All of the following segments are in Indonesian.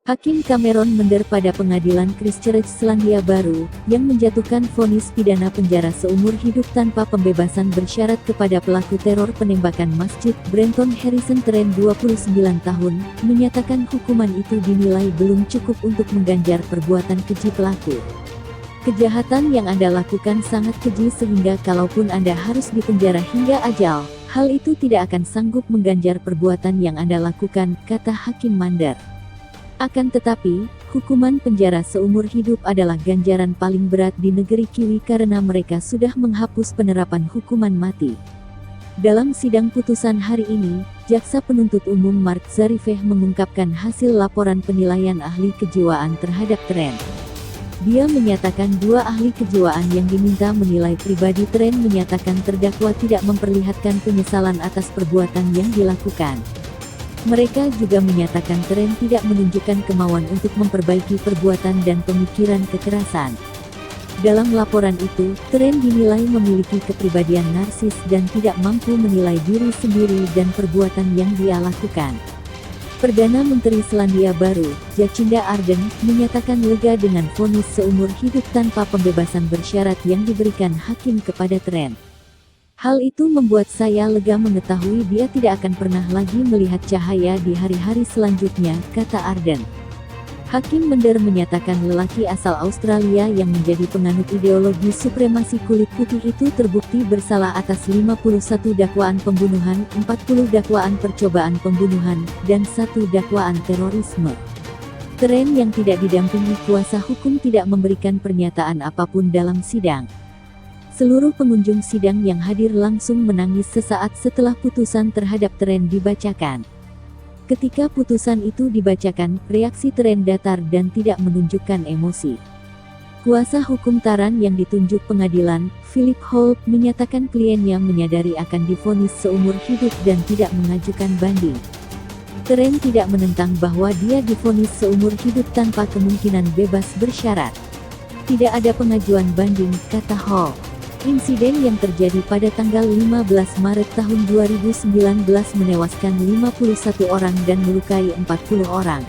Hakim Cameron Mender pada pengadilan Christchurch, Selandia Baru, yang menjatuhkan vonis pidana penjara seumur hidup tanpa pembebasan bersyarat kepada pelaku teror penembakan Masjid Brenton Harrison Trent 29 tahun, menyatakan hukuman itu dinilai belum cukup untuk mengganjar perbuatan keji pelaku. Kejahatan yang Anda lakukan sangat keji sehingga kalaupun Anda harus dipenjara hingga ajal, hal itu tidak akan sanggup mengganjar perbuatan yang Anda lakukan, kata Hakim Mender. Akan tetapi, hukuman penjara seumur hidup adalah ganjaran paling berat di negeri Kiwi karena mereka sudah menghapus penerapan hukuman mati. Dalam sidang putusan hari ini, Jaksa Penuntut Umum Mark Zarifeh mengungkapkan hasil laporan penilaian ahli kejiwaan terhadap Trent. Dia menyatakan dua ahli kejiwaan yang diminta menilai pribadi Trent menyatakan terdakwa tidak memperlihatkan penyesalan atas perbuatan yang dilakukan. Mereka juga menyatakan Trent tidak menunjukkan kemauan untuk memperbaiki perbuatan dan pemikiran kekerasan. Dalam laporan itu, Trent dinilai memiliki kepribadian narsis dan tidak mampu menilai diri sendiri dan perbuatan yang dia lakukan. Perdana Menteri Selandia Baru, Jacinda Ardern, menyatakan lega dengan vonis seumur hidup tanpa pembebasan bersyarat yang diberikan hakim kepada Trent. Hal itu membuat saya lega mengetahui dia tidak akan pernah lagi melihat cahaya di hari-hari selanjutnya, kata Ardern. Hakim Mender menyatakan lelaki asal Australia yang menjadi penganut ideologi supremasi kulit putih itu terbukti bersalah atas 51 dakwaan pembunuhan, 40 dakwaan percobaan pembunuhan, dan 1 dakwaan terorisme. Trent yang tidak didampingi kuasa hukum tidak memberikan pernyataan apapun dalam sidang. Seluruh pengunjung sidang yang hadir langsung menangis sesaat setelah putusan terhadap Trent dibacakan. Ketika putusan itu dibacakan, reaksi Trent datar dan tidak menunjukkan emosi. Kuasa hukum Taran yang ditunjuk pengadilan, Philip Holt, menyatakan kliennya menyadari akan divonis seumur hidup dan tidak mengajukan banding. Trent tidak menentang bahwa dia divonis seumur hidup tanpa kemungkinan bebas bersyarat. Tidak ada pengajuan banding, kata Holt. Insiden yang terjadi pada tanggal 15 Maret tahun 2019 menewaskan 51 orang dan melukai 40 orang.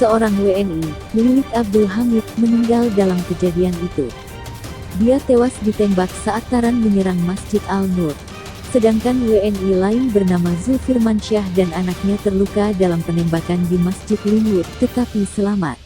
Seorang WNI, Lilik Abdul Hamid, meninggal dalam kejadian itu. Dia tewas ditembak saat Taran menyerang Masjid Al-Nur. Sedangkan WNI lain bernama Zulfirman Syah dan anaknya terluka dalam penembakan di Masjid Linwood, tetapi selamat.